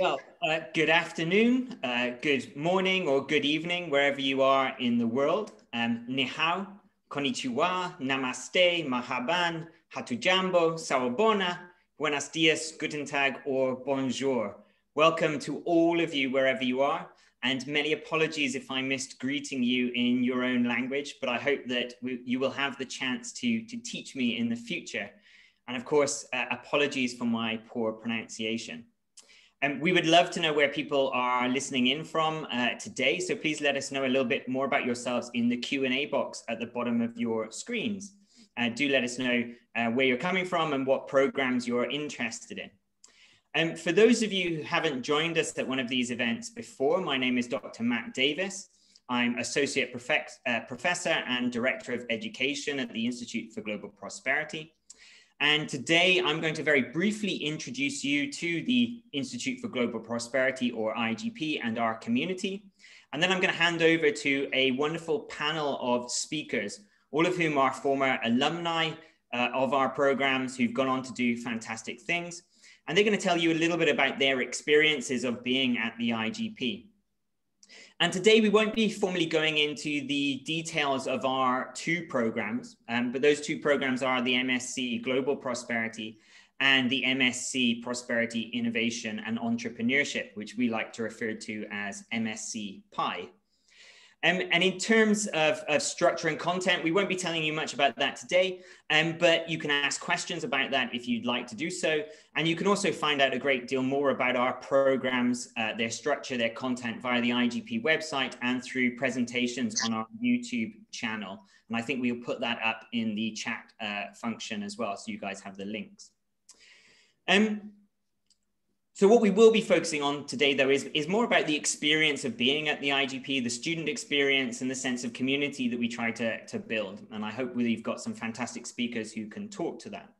Good afternoon, good morning, or good evening, wherever you are in the world. Ni hao, konnichiwa, namaste, mahaban, hatujambo, sawabona, buenos dias, guten tag, or bonjour. Welcome to all of you, wherever you are, and many apologies if I missed greeting you in your own language, but I hope that you will have the chance to teach me in the future. And of course, apologies for my poor pronunciation. We would love to know where people are listening in from today. So please let us know a little bit more about yourselves in the Q&A box at the bottom of your screens. Do let us know where you're coming from and what programs you're interested in. For those of you who haven't joined us at one of these events before, my name is Dr. Matt Davis. I'm Associate Professor and Director of Education at the Institute for Global Prosperity. And today I'm going to very briefly introduce you to the Institute for Global Prosperity, or IGP, and our community. And then I'm going to hand over to a wonderful panel of speakers, all of whom are former alumni of our programs who've gone on to do fantastic things. And they're going to tell you a little bit about their experiences of being at the IGP. And today we won't be formally going into the details of our two programs, but those two programs are the MSc Global Prosperity and the MSc Prosperity, Innovation and Entrepreneurship, which we like to refer to as MSc PI. And in terms of structure and content, we won't be telling you much about that today, but you can ask questions about that if you'd like to do so. And you can also find out a great deal more about our programs, their structure, their content via the IGP website and through presentations on our YouTube channel. And I think we'll put that up in the chat function as well, so you guys have the links. So what we will be focusing on today, though, is more about the experience of being at the IGP, the student experience and the sense of community that we try to build. And I hope we've got some fantastic speakers who can talk to that.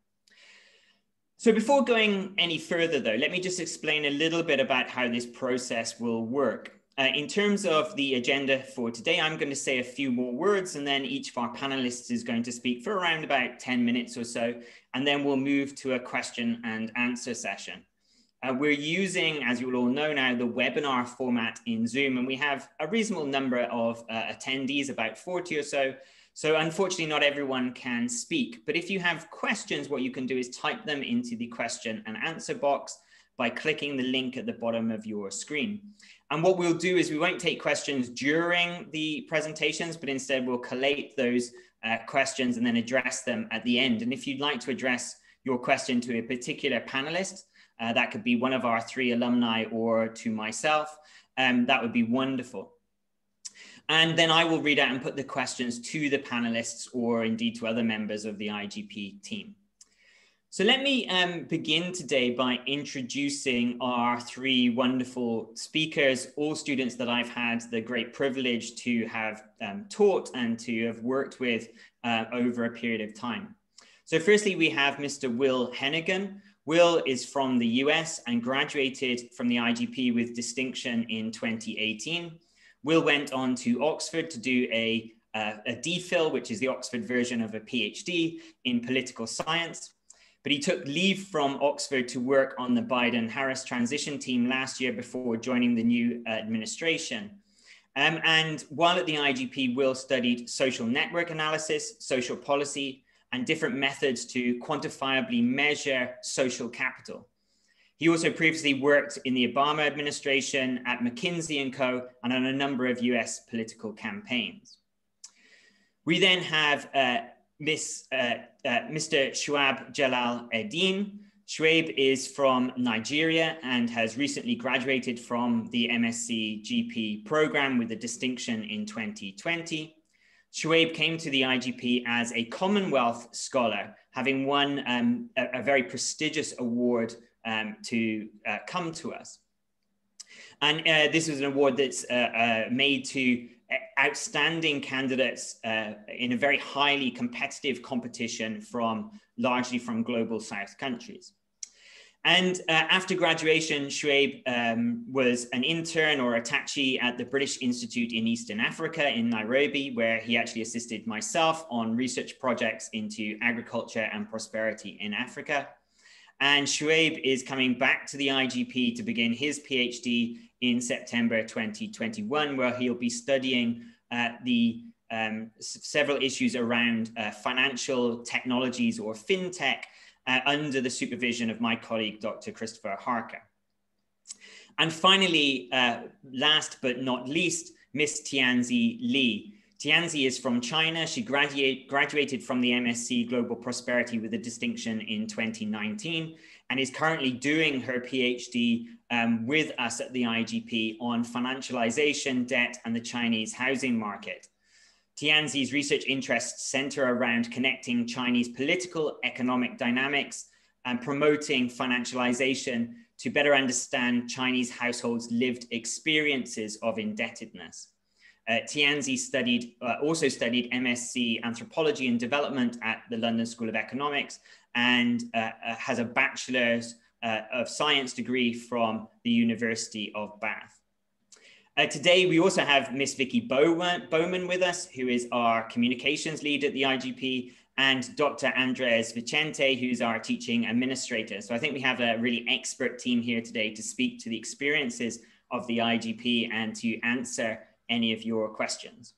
So before going any further, though, let me just explain a little bit about how this process will work. In terms of the agenda for today, I'm going to say a few more words, and then each of our panelists is going to speak for around about 10 minutes or so, and then we'll move to a question and answer session. We're using, as you will all know now, the webinar format in Zoom, and we have a reasonable number of attendees, about 40 or so. So unfortunately, not everyone can speak. But if you have questions, what you can do is type them into the question and answer box by clicking the link at the bottom of your screen. And what we'll do is we won't take questions during the presentations, but instead we'll collate those questions and then address them at the end. And if you'd like to address your question to a particular panelist, that could be one of our three alumni or to myself. That would be wonderful. And then I will read out and put the questions to the panelists or indeed to other members of the IGP team. So let me begin today by introducing our three wonderful speakers, all students that I've had the great privilege to have taught and to have worked with over a period of time. So firstly, we have Mr. Will Hennigan. Will is from the US and graduated from the IGP with distinction in 2018. Will went on to Oxford to do a DPhil, which is the Oxford version of a PhD in political science. But he took leave from Oxford to work on the Biden-Harris transition team last year before joining the new administration. And while at the IGP, Will studied social network analysis, social policy, and different methods to quantifiably measure social capital. He also previously worked in the Obama administration, at McKinsey & Co., and on a number of US political campaigns. We then have Mr. Shuaib Jalal-Eddeen. Shuaib is from Nigeria and has recently graduated from the MSc GP program with a distinction in 2020. Shuaib came to the IGP as a Commonwealth scholar, having won a very prestigious award to come to us. And this was an award that's made to outstanding candidates in a very highly competitive competition largely from global South countries. And after graduation, Shuaib was an intern or attaché at the British Institute in Eastern Africa in Nairobi, where he actually assisted myself on research projects into agriculture and prosperity in Africa. And Shuaib is coming back to the IGP to begin his PhD in September 2021, where he'll be studying several issues around financial technologies or fintech under the supervision of my colleague, Dr. Christopher Harker. And finally, last but not least, Miss Tianzi Li. Tianzi is from China. She graduated from the MSc Global Prosperity with a distinction in 2019 and is currently doing her PhD with us at the IGP on financialization, debt, and the Chinese housing market. Tianzi's research interests center around connecting Chinese political, economic dynamics and promoting financialization to better understand Chinese households' lived experiences of indebtedness. Tianzi also studied MSc Anthropology and Development at the London School of Economics and has a Bachelor's of Science degree from the University of Bath. Today, we also have Miss Vicky Bowman with us, who is our communications lead at the IGP, and Dr. Andres Vicente, who's our teaching administrator. So I think we have a really expert team here today to speak to the experiences of the IGP and to answer any of your questions.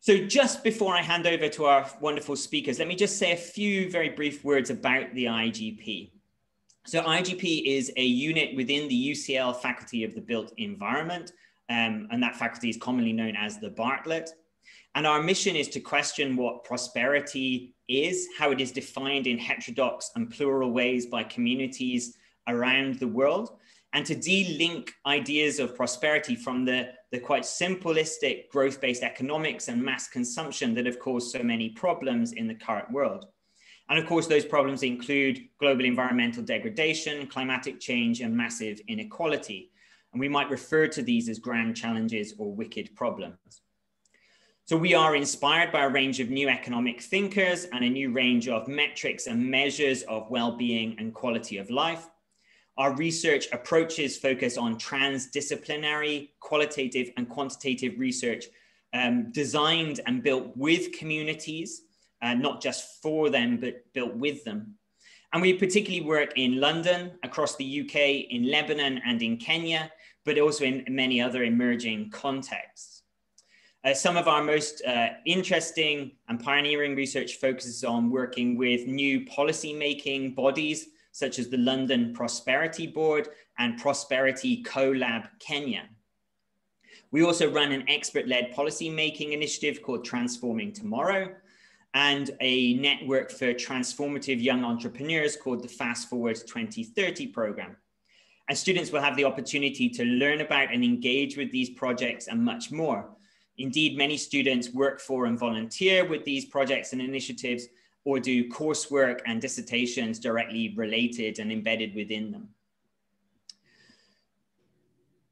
So just before I hand over to our wonderful speakers, let me just say a few very brief words about the IGP. So IGP is a unit within the UCL Faculty of the Built Environment, and that faculty is commonly known as the Bartlett. And our mission is to question what prosperity is, how it is defined in heterodox and plural ways by communities around the world, and to de-link ideas of prosperity from the quite simplistic growth-based economics and mass consumption that have caused so many problems in the current world. And of course, those problems include global environmental degradation, climatic change, and massive inequality. And we might refer to these as grand challenges or wicked problems. So we are inspired by a range of new economic thinkers and a new range of metrics and measures of well-being and quality of life. Our research approaches focus on transdisciplinary, qualitative and quantitative research designed and built with communities, not just for them, but built with them. And we particularly work in London, across the UK, in Lebanon and in Kenya, but also in many other emerging contexts. Some of our most interesting and pioneering research focuses on working with new policy-making bodies, such as the London Prosperity Board and Prosperity CoLab Kenya. We also run an expert-led policy-making initiative called Transforming Tomorrow, and a network for transformative young entrepreneurs called the Fast Forward 2030 program. And students will have the opportunity to learn about and engage with these projects and much more. Indeed, many students work for and volunteer with these projects and initiatives, or do coursework and dissertations directly related and embedded within them.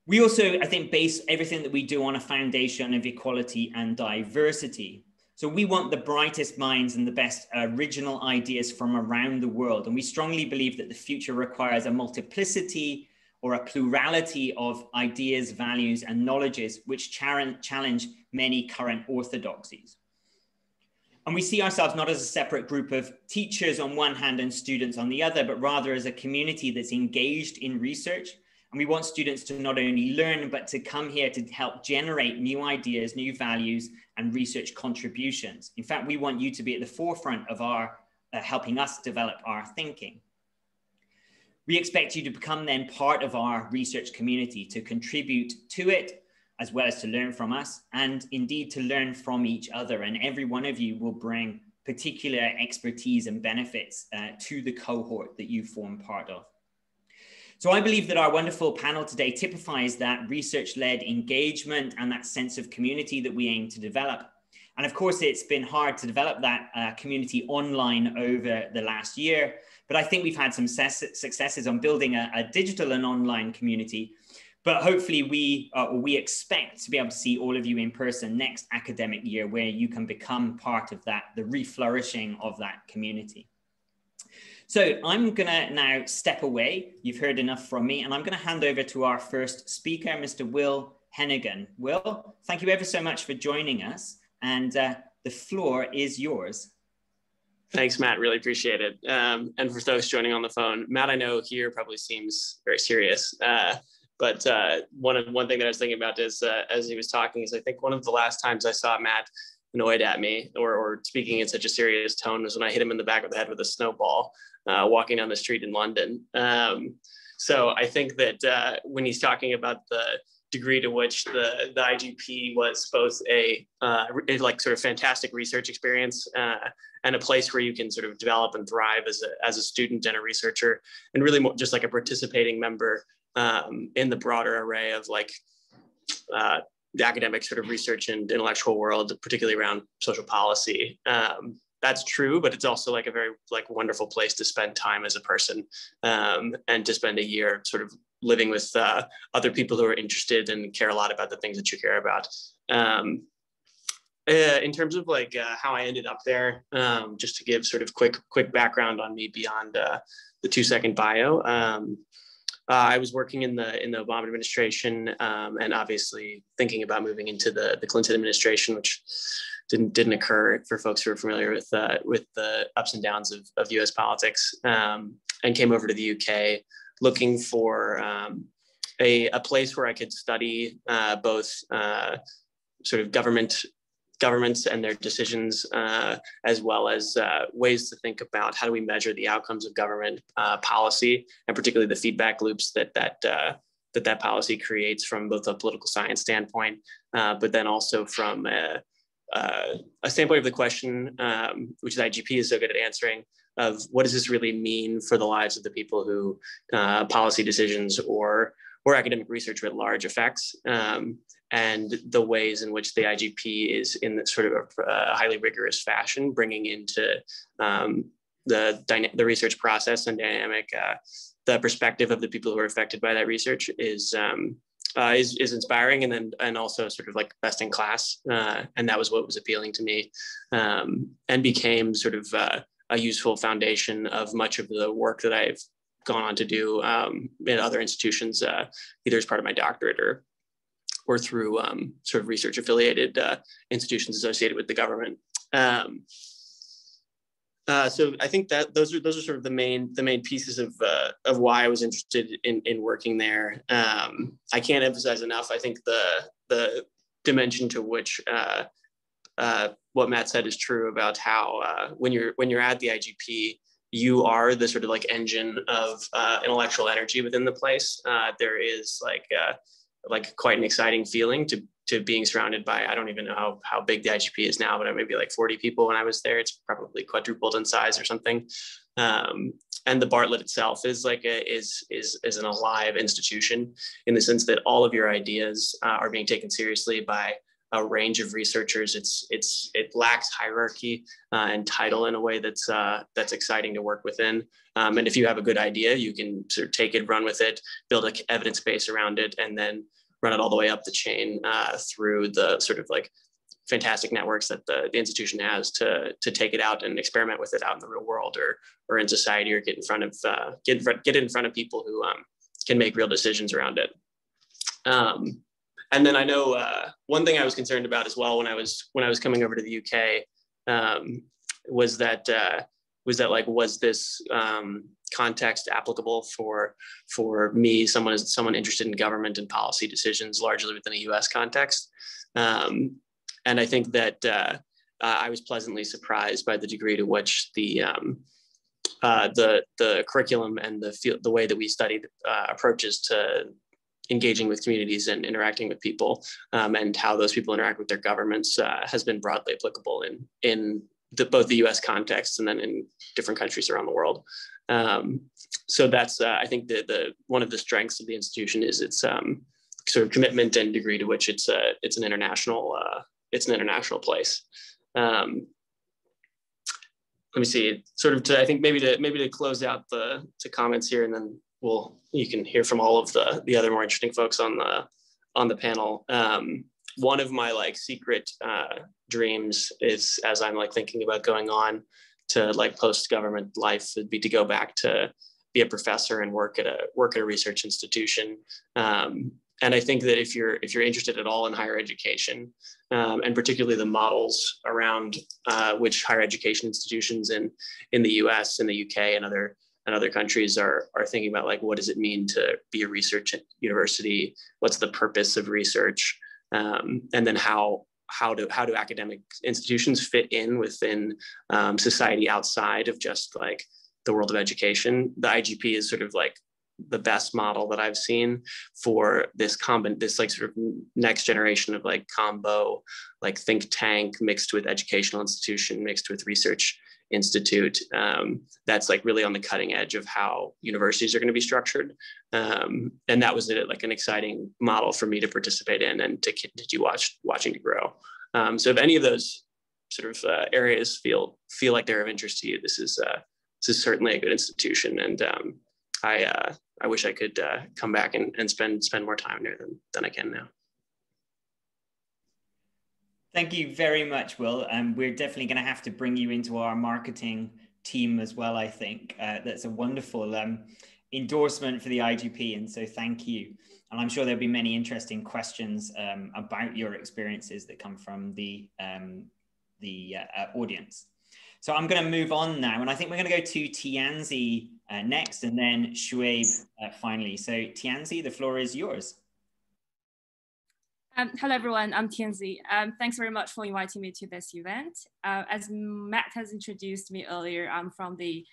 We also, I think, base everything that we do on a foundation of equality and diversity. So we want the brightest minds and the best original ideas from around the world. And we strongly believe that the future requires a multiplicity or a plurality of ideas, values, and knowledges which challenge many current orthodoxies. And we see ourselves not as a separate group of teachers on one hand and students on the other, but rather as a community that's engaged in research. And we want students to not only learn, but to come here to help generate new ideas, new values, and research contributions. In fact, we want you to be at the forefront of our helping us develop our thinking. We expect you to become then part of our research community, to contribute to it, as well as to learn from us, and indeed to learn from each other. And every one of you will bring particular expertise and benefits to the cohort that you form part of. So I believe that our wonderful panel today typifies that research-led engagement and that sense of community that we aim to develop. And of course, it's been hard to develop that community online over the last year, but I think we've had some successes on building a digital and online community. But hopefully we expect to be able to see all of you in person next academic year, where you can become part of that, the reflourishing of that community. So I'm gonna now step away. You've heard enough from me, and I'm gonna hand over to our first speaker, Mr. Will Hennigan. Will, thank you ever so much for joining us, and the floor is yours. Thanks, Matt. Really appreciate it. And for those joining on the phone, Matt, I know here probably seems very serious. But one thing that I was thinking about is as he was talking is I think one of the last times I saw Matt annoyed at me or speaking in such a serious tone was when I hit him in the back of the head with a snowball walking down the street in London. So I think that when he's talking about the degree to which the IGP was both a like sort of fantastic research experience and a place where you can sort of develop and thrive as a student and a researcher, and really more just like a participating member in the broader array of like the academic sort of research and intellectual world, particularly around social policy. That's true, but it's also like a very like wonderful place to spend time as a person and to spend a year sort of living with other people who are interested and care a lot about the things that you care about. In terms of like how I ended up there, just to give sort of quick background on me beyond the 2-second bio. I was working in the Obama administration and obviously thinking about moving into the Clinton administration, which didn't occur for folks who are familiar with the ups and downs of US politics, and came over to the UK looking for a place where I could study both sort of governments and their decisions, as well as ways to think about how do we measure the outcomes of government policy, and particularly the feedback loops that policy creates from both a political science standpoint, but then also from a standpoint of the question, which the IGP is so good at answering, of what does this really mean for the lives of the people who policy decisions or academic research writ large affects, and the ways in which the IGP is in this sort of a highly rigorous fashion, bringing into the research process and dynamic the perspective of the people who are affected by that research is inspiring, and also sort of like best in class, and that was what was appealing to me, and became sort of a useful foundation of much of the work that I've gone on to do in other institutions, either as part of my doctorate or through sort of research affiliated institutions associated with the government. So I think that those are sort of the main pieces of why I was interested in working there. I can't emphasize enough, I think the dimension to which what Matt said is true about how when you're at the IGP, you are the sort of like engine of intellectual energy within the place. There is like quite an exciting feeling to being surrounded by, I don't even know how big the IGP is now, but maybe like 40 people when I was there. It's probably quadrupled in size or something. And the Bartlett itself is like is an alive institution in the sense that all of your ideas are being taken seriously by a range of researchers. It lacks hierarchy and title in a way that's exciting to work within. And if you have a good idea, you can sort of take it, run with it, build an evidence base around it, and then run it all the way up the chain through the sort of like fantastic networks that the institution has to take it out and experiment with it out in the real world or in society, or get it in front of people who can make real decisions around it. And then I know one thing I was concerned about as well when I was coming over to the UK was that was this context applicable for me, someone interested in government and policy decisions largely within a US context. And I think that I was pleasantly surprised by the degree to which the curriculum and the way that we studied approaches to engaging with communities and interacting with people, and how those people interact with their governments has been broadly applicable in both the US context and then in different countries around the world. So that's I think one of the strengths of the institution is its sort of commitment and degree to which it's an international place. Let me see, sort of I think maybe to close out the comments here, and then you can hear from all of the other more interesting folks on the panel. One of my like secret dreams is, as I'm like thinking about going on to like post-government life, would be to go back to be a professor and work at a research institution. And I think that if you're interested at all in higher education, and particularly the models around which higher education institutions in the US and the UK and other countries are thinking about, like, what does it mean to be a research university? What's the purpose of research? And then how do academic institutions fit in within society outside of just like the world of education? The IGP is sort of like the best model that I've seen for this like sort of next generation of like combo, like think tank mixed with educational institution mixed with research institute. That's like really on the cutting edge of how universities are going to be structured. And that was like an exciting model for me to participate in and to continue watching to grow. So if any of those sort of areas feel like they're of interest to you, this is certainly a good institution. And I wish I could come back and spend more time there than I can now. Thank you very much, Will. We're definitely going to have to bring you into our marketing team as well, I think. That's a wonderful endorsement for the IGP, and so thank you. And I'm sure there'll be many interesting questions about your experiences that come from the audience. So I'm going to move on now, and I think we're going to go to Tianzi next, and then Shuaib finally. So Tianzi, the floor is yours. Hello, everyone. I'm Tianzi. Thanks very much for inviting me to this event. As Matt has introduced me earlier, I'm from the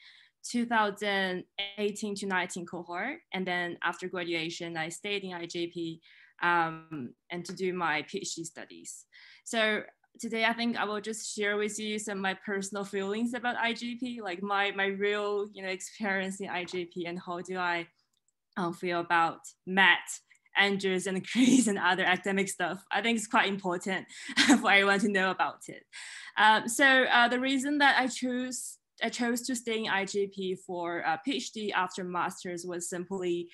2018 to 19 cohort. And then after graduation, I stayed in IGP and to do my PhD studies. So today, I think I will just share with you some of my personal feelings about IGP, like my real experience in IGP, and how do I feel about Matt, Andrews, and Chris, and other academic stuff. I think it's quite important for everyone to know about it. So the reason that I chose to stay in IGP for a PhD after master's was simply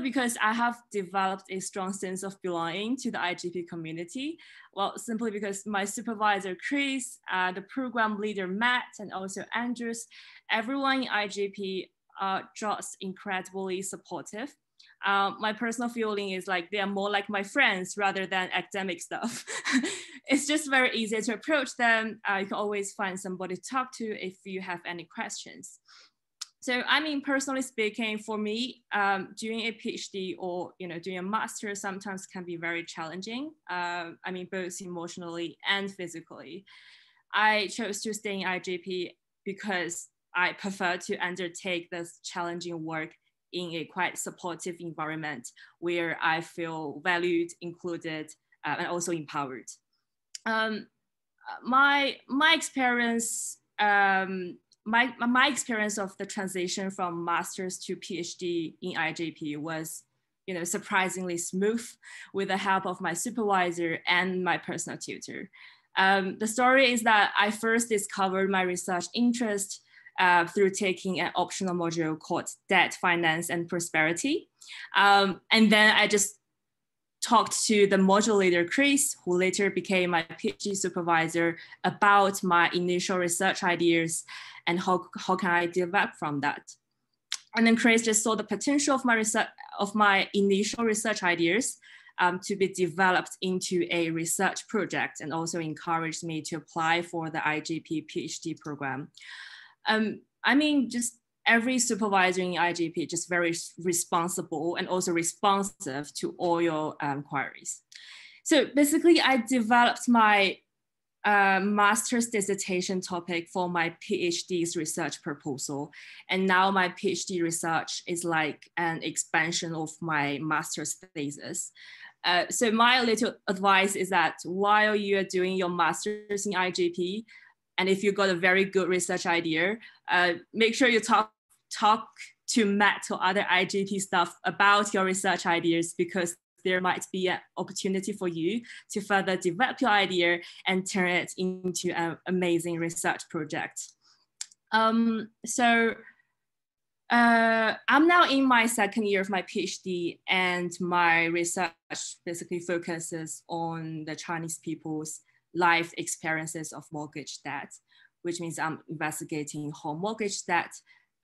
because I have developed a strong sense of belonging to the IGP community. Well, simply because my supervisor, Chris, the program leader, Matt, and also Andrews, everyone in IGP are just incredibly supportive. My personal feeling is like they are more like my friends rather than academic stuff. It's just very easy to approach them. You can always find somebody to talk to if you have any questions. So I mean, personally speaking, for me, doing a PhD or doing a master sometimes can be very challenging. I mean, both emotionally and physically. I chose to stay in IGP because I prefer to undertake this challenging work in a quite supportive environment where I feel valued, included, and also empowered. My experience. My experience of the transition from master's to PhD in IGP was, surprisingly smooth with the help of my supervisor and my personal tutor. The story is that I first discovered my research interest through taking an optional module called Debt, Finance, and Prosperity. And then I just talked to the module leader, Chris, who later became my PhD supervisor, about my initial research ideas and how can I develop from that. And then Chris just saw the potential of my initial research ideas to be developed into a research project, and also encouraged me to apply for the IGP PhD program. I mean, just every supervisor in IGP just very responsible and also responsive to all your queries. So basically, I developed my master's dissertation topic for my PhD's research proposal. And now my PhD research is like an expansion of my master's thesis. So my little advice is that while you are doing your master's in IGP, and if you've got a very good research idea, make sure you talk to Matt or other IGP staff about your research ideas, because there might be an opportunity for you to further develop your idea and turn it into an amazing research project. I'm now in my second year of my PhD, and my research basically focuses on the Chinese people's life experiences of mortgage debt, which means I'm investigating how mortgage debt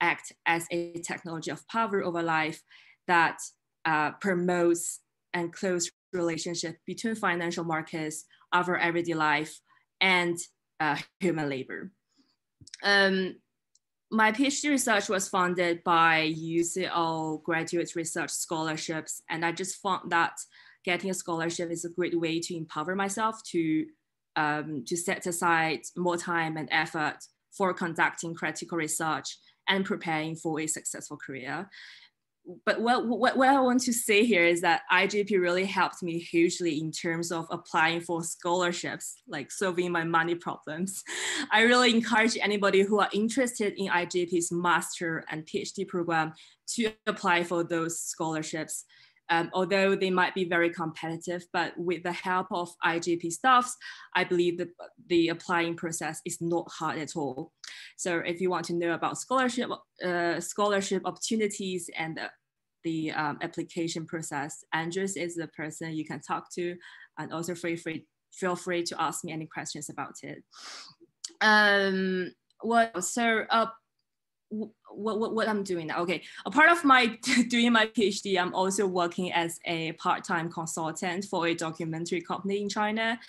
act as a technology of power over life that promotes and close relationship between financial markets, our everyday life, and human labor. My PhD research was funded by UCL Graduate Research Scholarships, and I just found that getting a scholarship is a great way to empower myself to set aside more time and effort for conducting critical research and preparing for a successful career. But what I want to say here is that IGP really helped me hugely in terms of applying for scholarships, like solving my money problems. I really encourage anybody who are interested in IGP's master and PhD program to apply for those scholarships. Although they might be very competitive, but with the help of IGP staffs, I believe that the applying process is not hard at all. So if you want to know about scholarship opportunities and the application process, Andrews is the person you can talk to, and also feel free to ask me any questions about it. What I'm doing now. Okay, a part of my doing my PhD, I'm also working as a part-time consultant for a documentary company in China,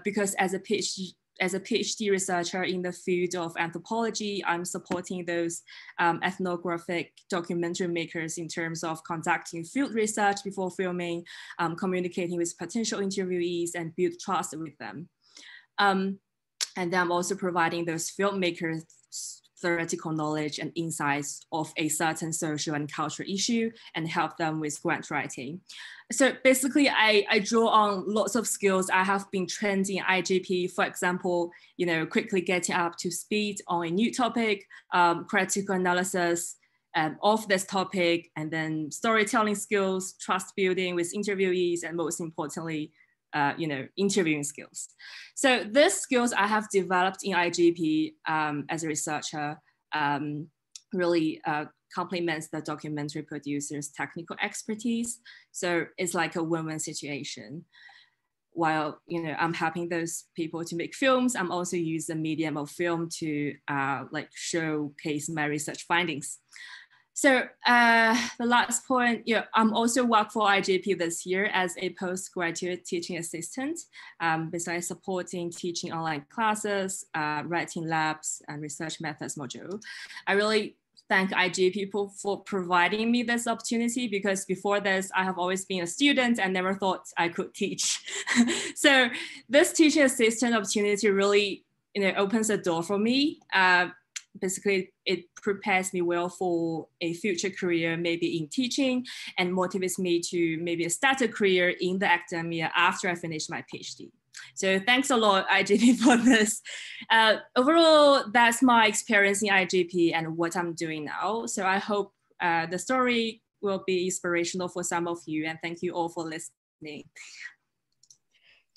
because as a PhD researcher in the field of anthropology, I'm supporting those ethnographic documentary makers in terms of conducting field research before filming, communicating with potential interviewees, and build trust with them. And then I'm also providing those filmmakers theoretical knowledge and insights of a certain social and cultural issue and help them with grant writing. So basically, I draw on lots of skills I have been trained in IGP. For example, quickly getting up to speed on a new topic, critical analysis of this topic, and then storytelling skills, trust building with interviewees, and most importantly, interviewing skills. So these skills I have developed in IGP as a researcher really complements the documentary producer's technical expertise. So it's like a win-win situation. While I'm helping those people to make films, I'm also use the medium of film to showcase my research findings. So the last point, I'm also work for IGP this year as a postgraduate teaching assistant, besides supporting teaching online classes, writing labs, and research methods module. I really thank IGP for providing me this opportunity, because before this, I have always been a student and never thought I could teach. So this teaching assistant opportunity really opens a door for me. Basically, it prepares me well for a future career, maybe in teaching, and motivates me to maybe start a career in the academia after I finish my PhD. So thanks a lot, IGP, for this. Overall, that's my experience in IGP and what I'm doing now. So I hope the story will be inspirational for some of you, and thank you all for listening.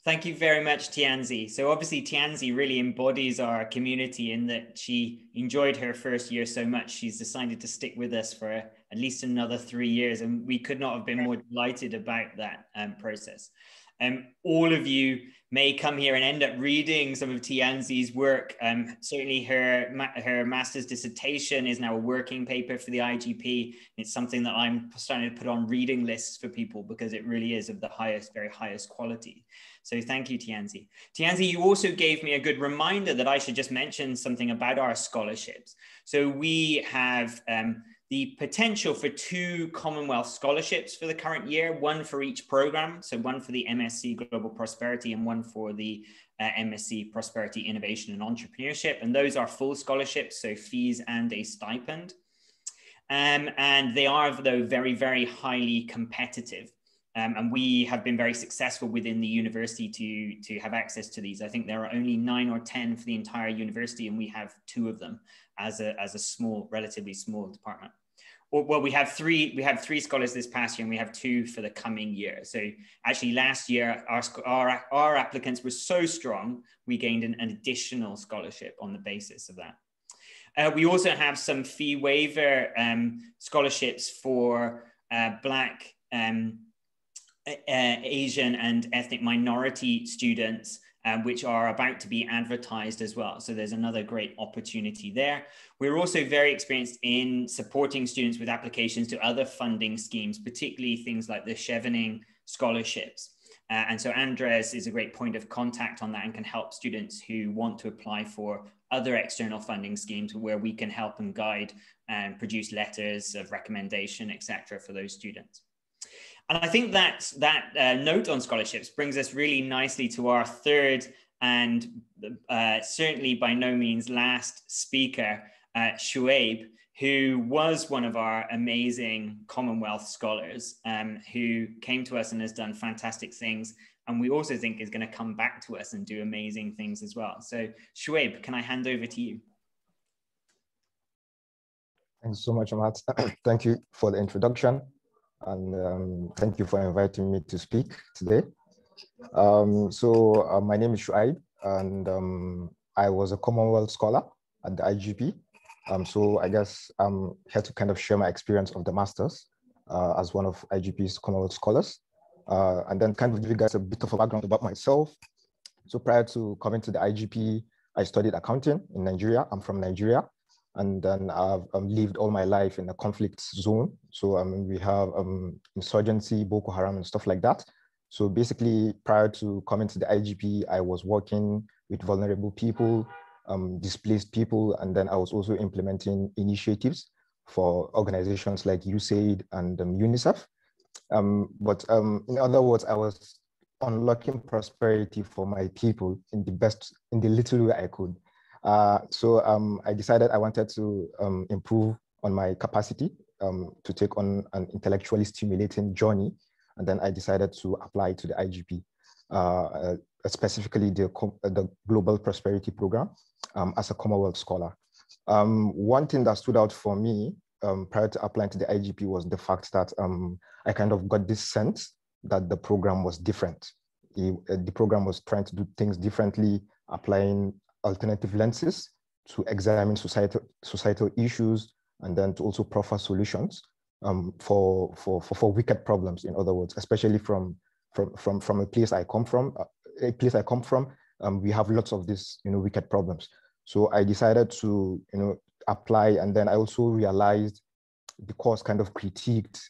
Thank you very much, Tianzi. So obviously Tianzi really embodies our community in that she enjoyed her first year so much. She's decided to stick with us for at least another 3 years. And we could not have been more delighted about that process. All of you may come here and end up reading some of Tianzi's work. Certainly her master's dissertation is now a working paper for the IGP. It's something that I'm starting to put on reading lists for people because it really is of the very highest quality. So thank you, Tianzi. Tianzi, you also gave me a good reminder that I should just mention something about our scholarships. So we have the potential for 2 Commonwealth scholarships for the current year, one for each program. So one for the MSc Global Prosperity and one for the MSc Prosperity, Innovation and Entrepreneurship. And those are full scholarships, so fees and a stipend. And they are, though, very, very highly competitive. And we have been very successful within the university to have access to these. I think there are only 9 or 10 for the entire university, and we have 2 of them as a small, relatively small department. Well, we have 3 scholars this past year, and we have 2 for the coming year. So actually last year, our applicants were so strong, we gained an additional scholarship on the basis of that. We also have some fee waiver scholarships for Black, Asian and ethnic minority students which are about to be advertised as well. So there's another great opportunity there. We're also very experienced in supporting students with applications to other funding schemes, particularly things like the Chevening scholarships. And so Andres is a great point of contact on that and can help students who want to apply for other external funding schemes where we can help and guide and produce letters of recommendation, etc., for those students. And I think that note on scholarships brings us really nicely to our third and certainly by no means last speaker, Shuaib, who was one of our amazing Commonwealth scholars who came to us and has done fantastic things. And we also think is going to come back to us and do amazing things as well. So Shuaib, can I hand over to you? Thanks so much, Matt. Thank you for the introduction. And thank you for inviting me to speak today. My name is Shuaib, and I was a Commonwealth scholar at the IGP. So I guess I'm here to kind of share my experience of the Masters as one of IGP's Commonwealth scholars, and then kind of give you guys a bit of a background about myself. So prior to coming to the IGP, I studied accounting in Nigeria. I'm from Nigeria. And then I've lived all my life in a conflict zone. So we have insurgency, Boko Haram and stuff like that. So basically, prior to coming to the IGP, I was working with vulnerable people, displaced people, and then I was also implementing initiatives for organizations like USAID and UNICEF. In other words, I was unlocking prosperity for my people in the little way I could. I decided I wanted to improve on my capacity to take on an intellectually stimulating journey. And then I decided to apply to the IGP, specifically the Global Prosperity Program as a Commonwealth scholar. One thing that stood out for me prior to applying to the IGP was the fact that I kind of got this sense that the program was different. The program was trying to do things differently, applying alternative lenses to examine societal issues, and then to also proffer solutions for wicked problems. In other words, especially from a place I come from, we have lots of these wicked problems. So I decided to apply, and then I also realized the course kind of critiqued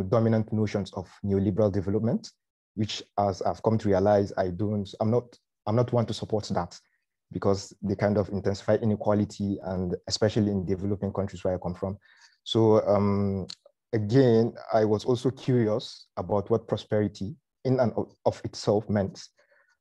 dominant notions of neoliberal development, which, as I've come to realize, I'm not one to support that, because they kind of intensify inequality, and especially in developing countries where I come from. So again, I was also curious about what prosperity in and of itself meant.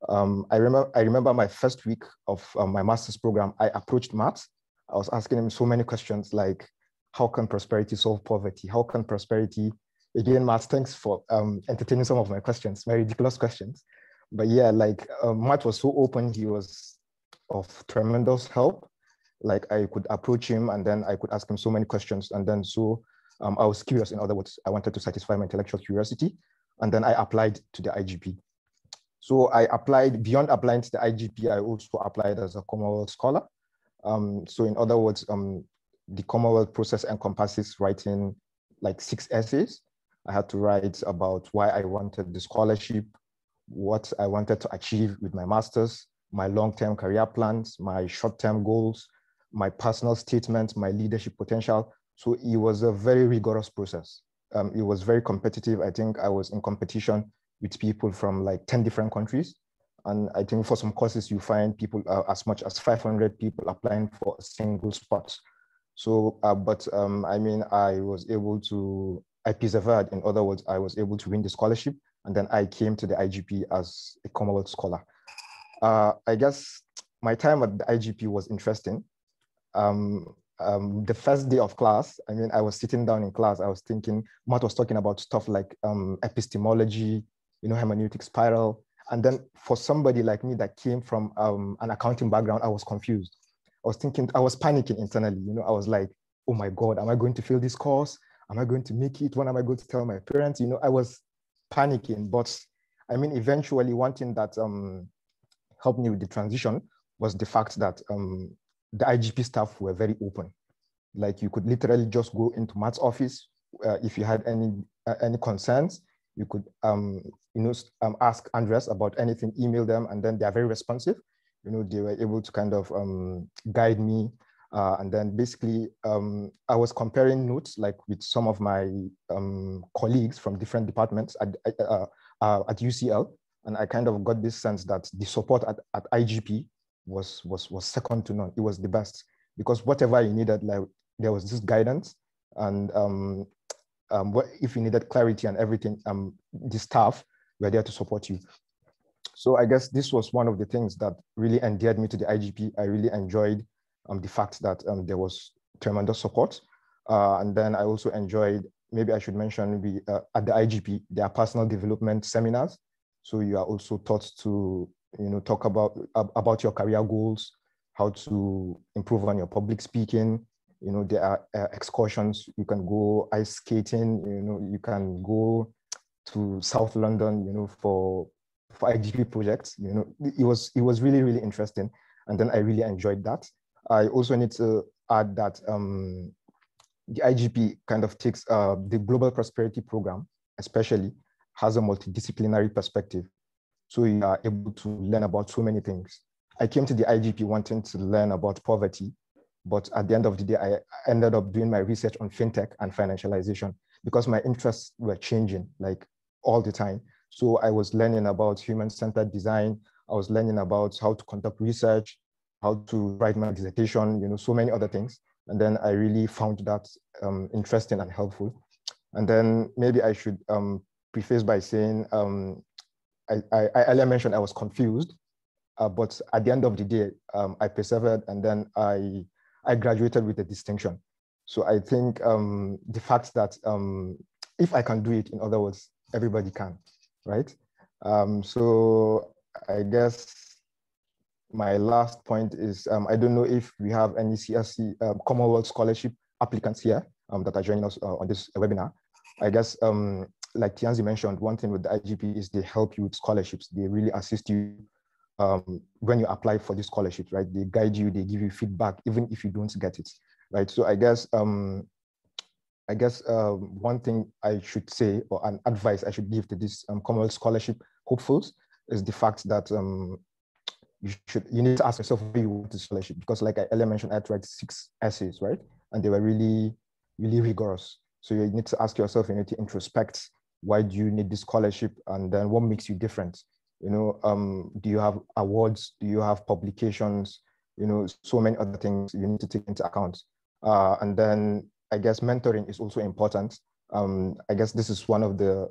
I remember my first week of my master's program, I approached Matt. I was asking him so many questions like, how can prosperity solve poverty? How can prosperity, again, Matt, thanks for entertaining some of my questions, my ridiculous questions. But yeah, Matt was so open, he was of tremendous help. Like I could approach him and then I could ask him so many questions. And then I was curious. In other words, I wanted to satisfy my intellectual curiosity. And then I applied to the IGP. So I applied, beyond applying to the IGP, I also applied as a Commonwealth scholar. So in other words, the Commonwealth process encompasses writing like 6 essays. I had to write about why I wanted the scholarship, what I wanted to achieve with my master's, my long-term career plans, my short-term goals, my personal statement, my leadership potential. So it was a very rigorous process. It was very competitive. I think I was in competition with people from like 10 different countries. And I think for some courses, you find people as much as 500 people applying for a single spot. So, I persevered. In other words, I was able to win the scholarship. And then I came to the IGP as a Commonwealth scholar. I guess my time at the IGP was interesting. The first day of class, I was sitting down in class, I was thinking, Matt was talking about stuff like epistemology, hermeneutic spiral. And then for somebody like me that came from an accounting background, I was confused. I was panicking internally. I was like, oh my God, am I going to fail this course? Am I going to make it? When am I going to tell my parents? I was panicking, but eventually one thing that helped me with the transition was the fact that the IGP staff were very open. Like you could literally just go into Matt's office if you had any concerns. You could, ask Andres about anything, email them, and then they are very responsive. They were able to kind of guide me. And then basically, I was comparing notes like with some of my colleagues from different departments at UCL. And I kind of got this sense that the support at IGP was second to none. It was the best, because whatever you needed, like there was this guidance, and if you needed clarity and everything, the staff were there to support you. So I guess this was one of the things that really endeared me to the IGP. I really enjoyed the fact that there was tremendous support. And then I also enjoyed, maybe I should mention, at the IGP, there are personal development seminars. So you are also taught to, talk about your career goals, how to improve on your public speaking. There are excursions. You can go ice skating. You can go to South London. For IGP projects. It was really, really interesting, and then I really enjoyed that. I also need to add that the IGP kind of takes the Global Prosperity Program, especially, has a multidisciplinary perspective. So you are able to learn about so many things. I came to the IGP wanting to learn about poverty, but at the end of the day, I ended up doing my research on fintech and financialization, because my interests were changing like all the time. So I was learning about human-centered design. I was learning about how to conduct research, how to write my dissertation, so many other things. And then I really found that interesting and helpful. And then maybe I should preface by saying, I earlier mentioned I was confused, but at the end of the day, I persevered, and then I graduated with a distinction. So I think the fact that if I can do it, in other words, everybody can, right? So I guess my last point is, I don't know if we have any CSC Commonwealth Scholarship applicants here that are joining us on this webinar. I guess, like Tianzi mentioned, one thing with the IGP is they help you with scholarships. They really assist you when you apply for the scholarships, right? They guide you, they give you feedback, even if you don't get it, right? So I guess one thing I should say, or an advice I should give to this Commonwealth Scholarship hopefuls, is the fact that you need to ask yourself why you want the scholarship, because like I earlier mentioned, I had to write 6 essays, right? And they were really, really rigorous. So you need to ask yourself, you need to introspect, why do you need this scholarship? And then what makes you different? Do you have awards? Do you have publications? So many other things you need to take into account. And then I guess mentoring is also important. I guess this is one of the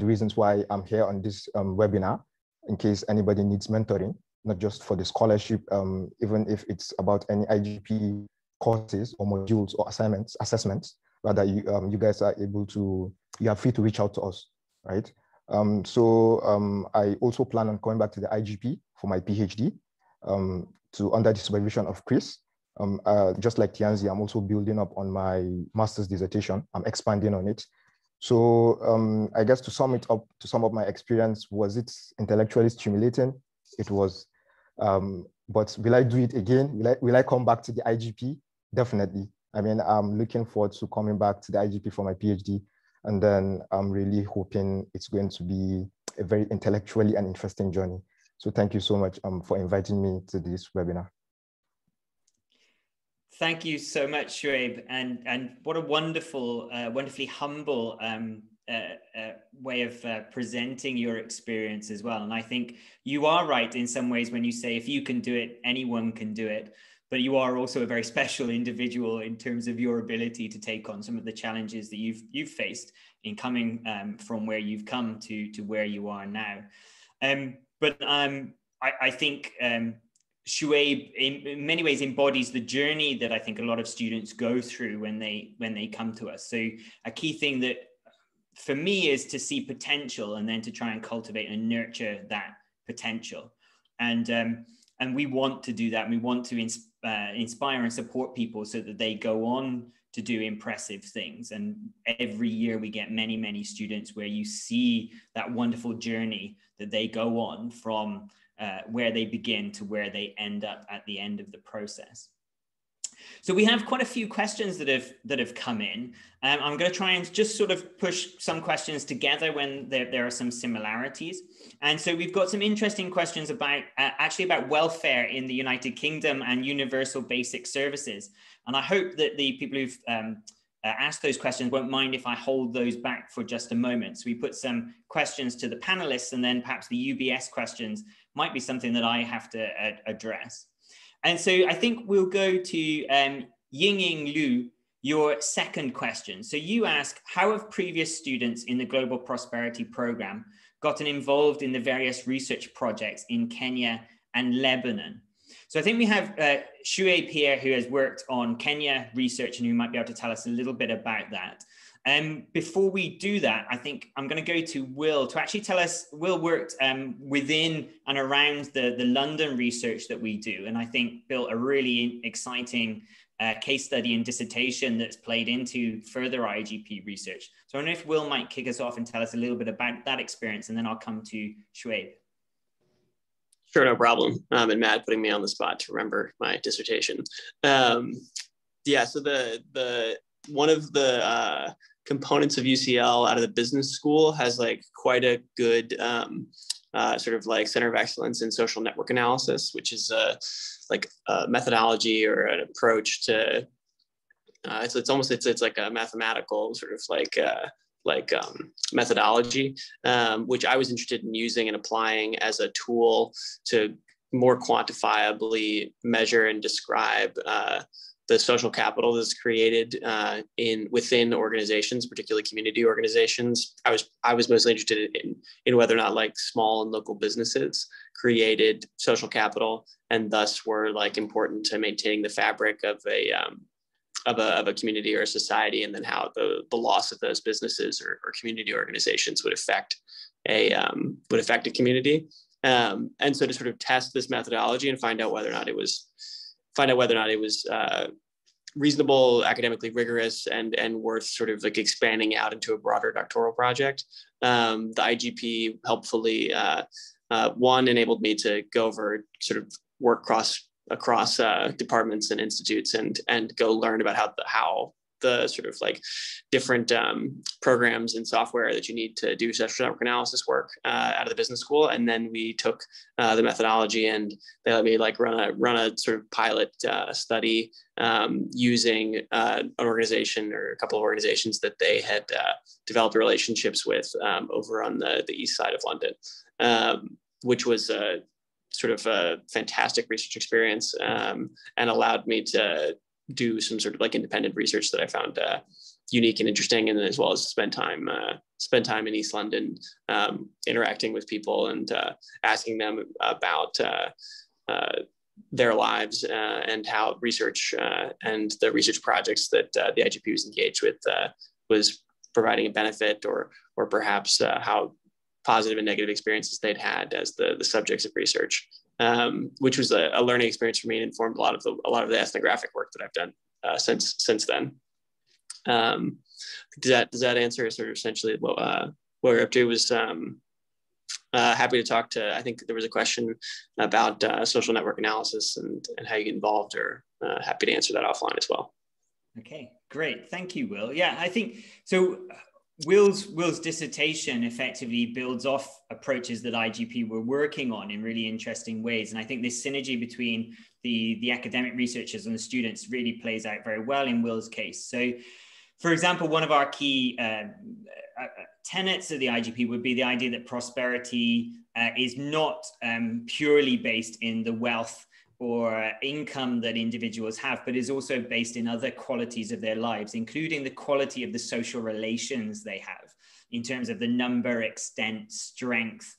reasons why I'm here on this webinar, in case anybody needs mentoring, not just for the scholarship, even if it's about any IGP courses or modules or assessments, rather you guys are able to, you are free to reach out to us, right? I also plan on going back to the IGP for my PhD, under the supervision of Chris. Just like Tianzi, I'm also building up on my master's dissertation. I'm expanding on it. So I guess to sum it up, to sum up my experience, was it intellectually stimulating? It was. But will I do it again? Will I come back to the IGP? Definitely. I mean, I'm looking forward to coming back to the IGP for my PhD. And then I'm really hoping it's going to be a very intellectually and interesting journey. So thank you so much for inviting me to this webinar. Thank you so much, Shuaib, and what a wonderful, wonderfully humble way of presenting your experience as well. And I think you are right in some ways when you say if you can do it, anyone can do it. But you are also a very special individual in terms of your ability to take on some of the challenges that you've faced in coming from where you've come to where you are now. I think Shuaib in many ways embodies the journey that I think a lot of students go through when they come to us. So a key thing that for me is to see potential and then to try and cultivate and nurture that potential. And we want to do that. We want to inspire and support people so that they go on to do impressive things. And every year we get many, many students where you see that wonderful journey that they go on from where they begin to where they end up at the end of the process. So we have quite a few questions that have come in. I'm going to try and just sort of push some questions together when there are some similarities. And so we've got some interesting questions about actually about welfare in the United Kingdom and universal basic services. And I hope that the people who've asked those questions won't mind if I hold those back for just a moment. So we put some questions to the panelists, and then perhaps the UBS questions might be something that I have to address. And so I think we'll go to Yingying Liu, your second question. So you ask, how have previous students in the Global Prosperity Program gotten involved in the various research projects in Kenya and Lebanon? So I think we have Shuaib here, who has worked on Kenya research and who might be able to tell us a little bit about that. Before we do that, I think I'm going to go to Will to actually tell us. Will worked within and around the London research that we do, and I think built a really exciting case study and dissertation that's played into further IGP research. So I don't know if Will might kick us off and tell us a little bit about that experience, and then I'll come to Shuaib. Sure, no problem. And Matt putting me on the spot to remember my dissertation. Yeah, so the one of the components of UCL out of the business school has like quite a good sort of like center of excellence in social network analysis, which is like a methodology or an approach to it's like a mathematical sort of like methodology, which I was interested in using and applying as a tool to more quantifiably measure and describe the social capital that's created within organizations, particularly community organizations. I was mostly interested in whether or not like small and local businesses created social capital and thus were like important to maintaining the fabric of a community or a society, and then how the loss of those businesses or community organizations would affect a community. And so to sort of test this methodology and find out whether or not it was reasonable, academically rigorous, and worth sort of like expanding out into a broader doctoral project. The IGP helpfully, one, enabled me to go over sort of work across departments and institutes and go learn about how the sort of like different programs and software that you need to do social network analysis work out of the business school. And then we took the methodology and they let me like run a sort of pilot study using an organization or a couple of organizations that they had developed relationships with over on the east side of London, which was sort of a fantastic research experience and allowed me to do some sort of like independent research that I found unique and interesting, and as well as spend time in East London interacting with people and asking them about their lives and how research and the research projects that the IGP was engaged with was providing a benefit or perhaps how positive and negative experiences they'd had as the subjects of research, which was a learning experience for me and informed a lot of the ethnographic work that I've done since then. Does that answer sort of essentially what we're up to? Was happy to talk to. I think there was a question about social network analysis and how you get involved, or happy to answer that offline as well. Okay, great. Thank you, Will. Yeah, I think so. Will's dissertation effectively builds off approaches that IGP were working on in really interesting ways. And I think this synergy between the academic researchers and the students really plays out very well in Will's case. So, for example, one of our key tenets of the IGP would be the idea that prosperity is not purely based in the wealth or income that individuals have, but is also based in other qualities of their lives, including the quality of the social relations they have in terms of the number, extent, strength,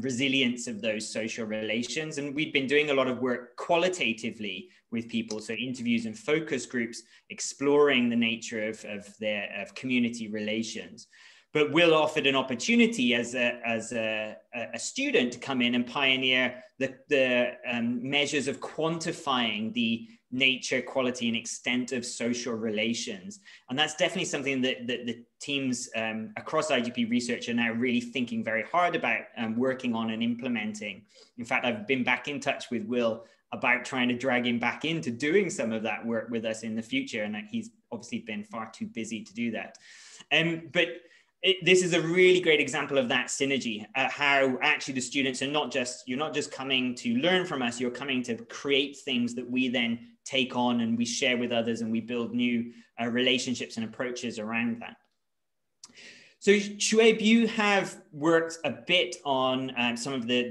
resilience of those social relations. And we've been doing a lot of work qualitatively with people, so interviews and focus groups exploring the nature of community relations. But Will offered an opportunity as a student to come in and pioneer the measures of quantifying the nature, quality, and extent of social relations. And that's definitely something that the teams across IGP research are now really thinking very hard about and working on and implementing. In fact, I've been back in touch with Will about trying to drag him back into doing some of that work with us in the future. And that he's obviously been far too busy to do that. But this is a really great example of that synergy, how actually the students are you're not just coming to learn from us, you're coming to create things that we then take on and we share with others, and we build new relationships and approaches around that. So Shuaib, you have worked a bit on some of the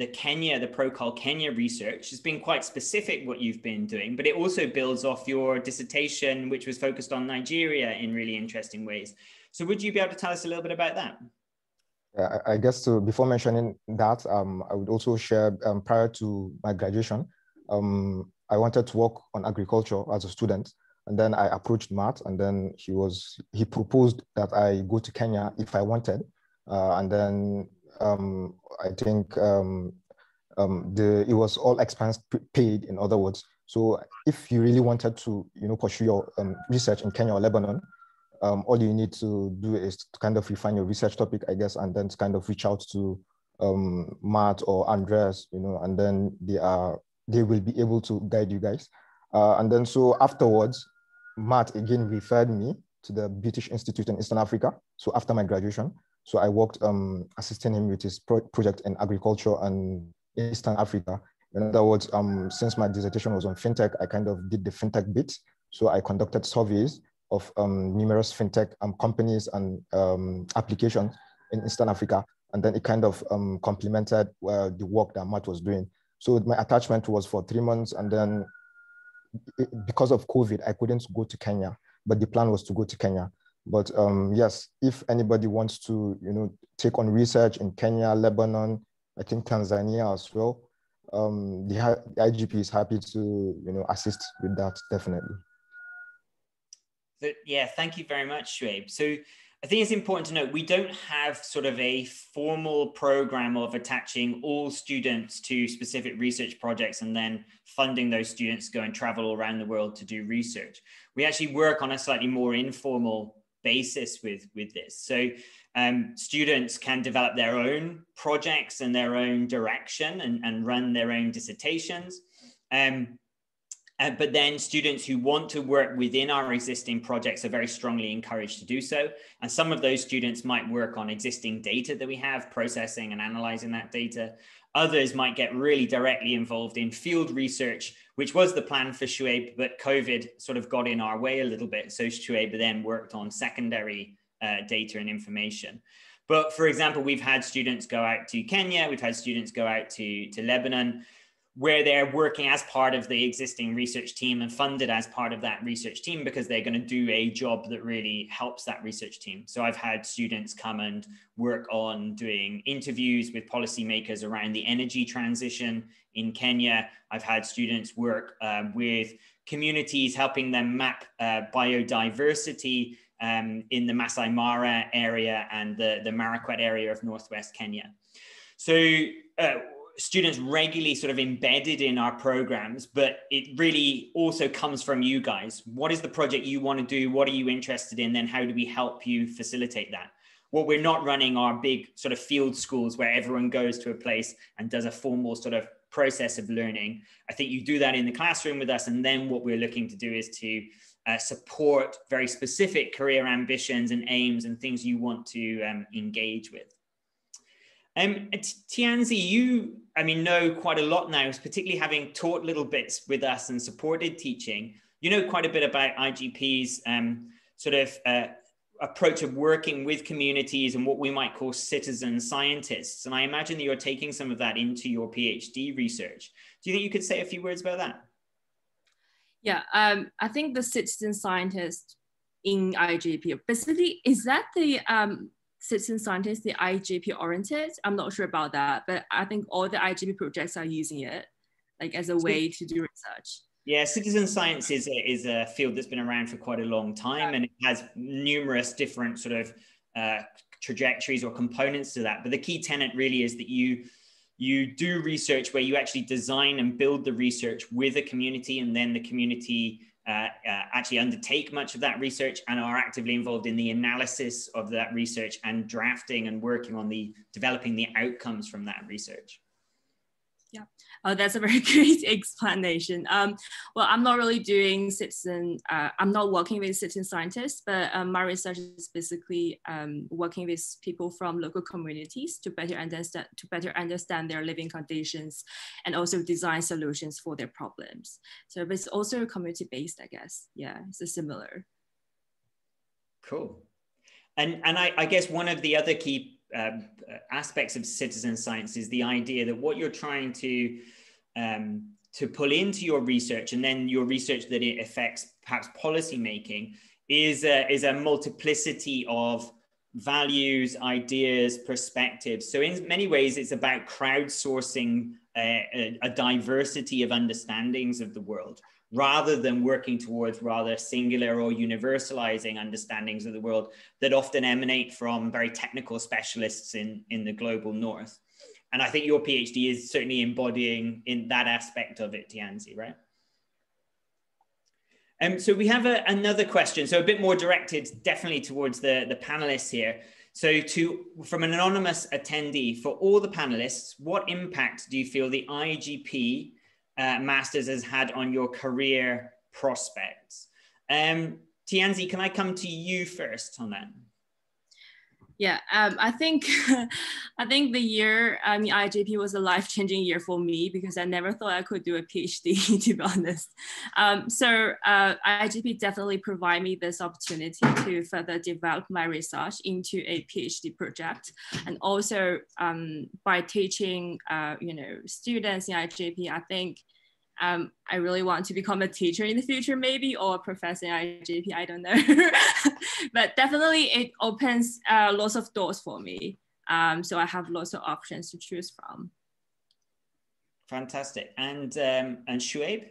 ProCol Kenya research. It's been quite specific what you've been doing, but it also builds off your dissertation, which was focused on Nigeria in really interesting ways. So would you be able to tell us a little bit about that? Yeah, I guess before mentioning that, I would also share, prior to my graduation, I wanted to work on agriculture as a student. And then I approached Matt, and then he proposed that I go to Kenya if I wanted. And then I think it was all expense paid, in other words. So if you really wanted to, pursue your research in Kenya or Lebanon, all you need to do is to kind of refine your research topic, I guess, and then to kind of reach out to Matt or Andres, and then they will be able to guide you guys. And then so afterwards, Matt again referred me to the British Institute in Eastern Africa. So after my graduation, so I worked assisting him with his project in agriculture and Eastern Africa. In other words, since my dissertation was on fintech, I kind of did the fintech bit. So I conducted surveys of numerous fintech companies and applications in Eastern Africa. And then it kind of complemented the work that Matt was doing. So my attachment was for 3 months, and then because of COVID, I couldn't go to Kenya, but the plan was to go to Kenya. But yes, if anybody wants to, take on research in Kenya, Lebanon, I think Tanzania as well, the IGP is happy to, assist with that, definitely. So, yeah, thank you very much, Shuaib. So I think it's important to note, we don't have sort of a formal program of attaching all students to specific research projects and then funding those students to go and travel all around the world to do research. We actually work on a slightly more informal basis with this. So students can develop their own projects and their own direction and run their own dissertations. But then students who want to work within our existing projects are very strongly encouraged to do so. And some of those students might work on existing data that we have, processing and analyzing that data. Others might get really directly involved in field research, which was the plan for Shuaib, but COVID sort of got in our way a little bit. So Shuaib then worked on secondary data and information. But for example, we've had students go out to Kenya, we've had students go out to Lebanon, where they're working as part of the existing research team and funded as part of that research team because they're going to do a job that really helps that research team. So I've had students come and work on doing interviews with policymakers around the energy transition in Kenya. I've had students work with communities, helping them map biodiversity in the Masai Mara area and the Marakwet area of Northwest Kenya. So students regularly sort of embedded in our programs, but it really also comes from you guys. What is the project you want to do? What are you interested in? Then how do we help you facilitate that? What we're not running are big sort of field schools where everyone goes to a place and does a formal sort of process of learning. I think you do that in the classroom with us. And then what we're looking to do is to support very specific career ambitions and aims and things you want to engage with. Tianzi, you, know quite a lot now, particularly having taught little bits with us and supported teaching. You know quite a bit about IGP's approach of working with communities and what we might call citizen scientists. And I imagine that you're taking some of that into your PhD research. Do you think you could say a few words about that? Yeah, I think the citizen scientist in IGP, basically, is that the citizen scientist, the IGP oriented? I'm not sure about that, but I think all the IGP projects are using it like as a way to do research. Yeah, citizen science is a field that's been around for quite a long time, and it has numerous different sort of trajectories or components to that. But the key tenet really is that you do research where you actually design and build the research with a community, and then the community actually undertake much of that research and are actively involved in the analysis of that research and drafting and working on developing the outcomes from that research. Yeah, that's a very great explanation. Well, I'm not really doing citizen, I'm not working with citizen scientists, but my research is basically working with people from local communities to better understand their living conditions and also design solutions for their problems. So it's also community-based, I guess. Yeah, it's a similar. Cool. And I guess one of the other key aspects of citizen science is the idea that what you're trying to pull into your research, and then your research that it affects perhaps policy making, is a multiplicity of values, ideas, perspectives. So in many ways, it's about crowdsourcing a diversity of understandings of the world, rather than working towards rather singular or universalizing understandings of the world that often emanate from very technical specialists in the global north. And I think your PhD is certainly embodying in that aspect of it, Tianzi, right? So we have another question, so a bit more directed definitely towards the panelists here. So from an anonymous attendee, for all the panelists, what impact do you feel the IGP Masters has had on your career prospects? Tianzi, can I come to you first on that? Yeah, I think the year IGP was a life-changing year for me, because I never thought I could do a PhD, to be honest. So IGP definitely provided me this opportunity to further develop my research into a PhD project, and also by teaching students in IGP, I think I really want to become a teacher in the future, maybe, or a professor in IGP, I don't know. But definitely it opens lots of doors for me. So I have lots of options to choose from. Fantastic. And Shuaib?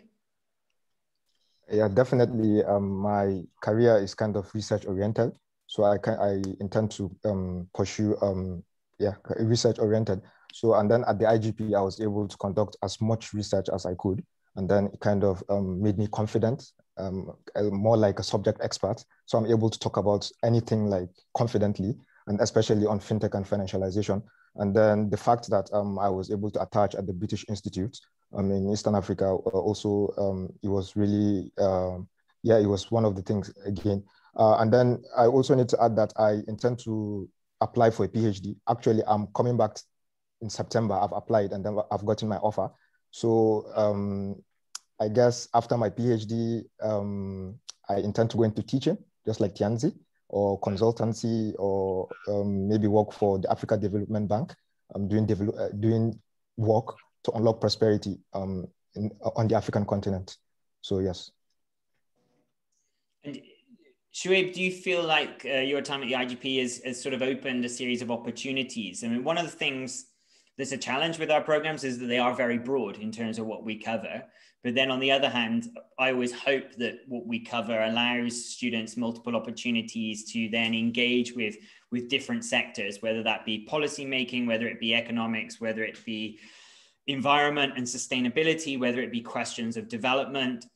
Yeah, definitely. My career is kind of research oriented. So I intend to pursue research oriented. So, and then at the IGP, I was able to conduct as much research as I could. And then it kind of made me confident, more like a subject expert. So I'm able to talk about anything like confidently, and especially on fintech and financialization. And then the fact that I was able to attach at the British Institute in Eastern Africa, also, it was really, it was one of the things again. And then I also need to add that I intend to apply for a PhD. Actually, I'm coming back in September. I've applied and then I've gotten my offer. So I guess after my PhD, I intend to go into teaching, just like Tianzi, or consultancy, or maybe work for the Africa Development Bank. I'm doing work to unlock prosperity on the African continent. So yes. And Shuaib, do you feel like your time at the IGP has sort of opened a series of opportunities? I mean, one of the things that's a challenge with our programs is that they are very broad in terms of what we cover. But then on the other hand, I always hope that what we cover allows students multiple opportunities to then engage with different sectors, whether that be policy making, whether it be economics, whether it be environment and sustainability, whether it be questions of development.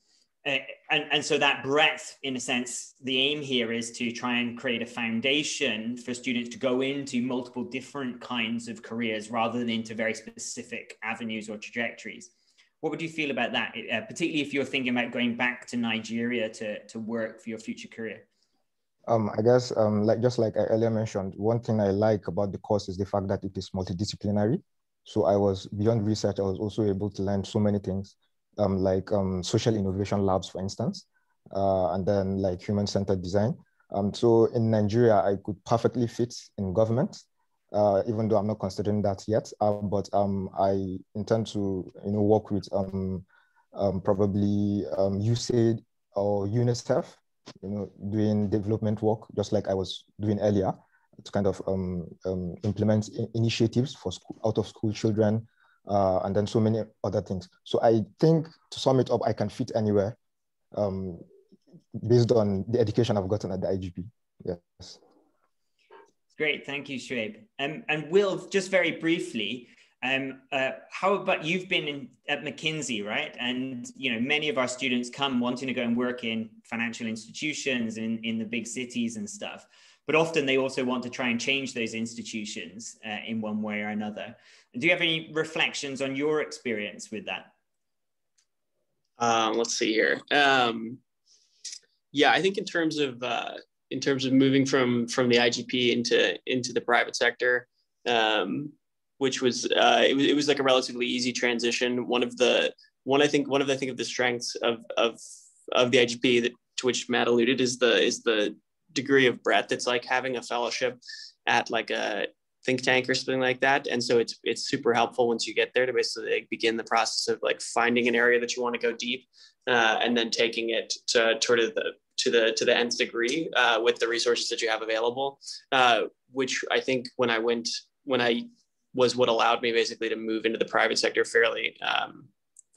And so that breadth, in a sense, the aim here is to try and create a foundation for students to go into multiple different kinds of careers rather than into very specific avenues or trajectories. What would you feel about that, particularly if you're thinking about going back to Nigeria to work for your future career? I guess, just like I earlier mentioned, one thing I like about the course is the fact that it is multidisciplinary. So I was, beyond research, I was also able to learn so many things. Like social innovation labs, for instance, and then like human-centered design. So in Nigeria, I could perfectly fit in government, even though I'm not considering that yet. But I intend to, work with probably USAID or UNICEF, doing development work, just like I was doing earlier, to kind of implement initiatives for out-of-school children, and then so many other things. So I think, to sum it up, I can fit anywhere based on the education I've gotten at the IGP. Yes. Great, thank you, Shuaib. And Will, just very briefly, how about, you've been at McKinsey, right? And many of our students come wanting to go and work in financial institutions in the big cities and stuff. but often they also want to try and change those institutions in one way or another. Do you have any reflections on your experience with that? Let's see here. Yeah, I think in terms of moving from the IGP into the private sector, which was it was like a relatively easy transition. One of the strengths of the IGP to which Matt alluded is the degree of breadth. It's like having a fellowship at like a think tank or something like that. And so it's super helpful once you get there to basically like begin the process of like finding an area that you want to go deep, and then taking it to the nth degree with the resources that you have available, which I think when I was what allowed me basically to move into the private sector fairly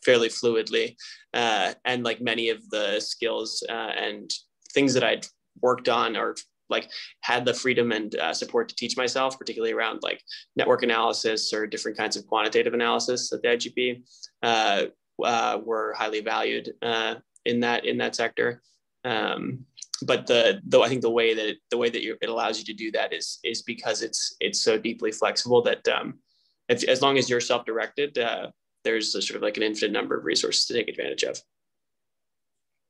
fluidly, and like many of the skills and things that I'd worked on or like had the freedom and support to teach myself, particularly around like network analysis or different kinds of quantitative analysis at the IGP, were highly valued in that sector. But I think the way that it allows you to do that is because it's so deeply flexible that as long as you're self-directed, there's a sort of like an infinite number of resources to take advantage of.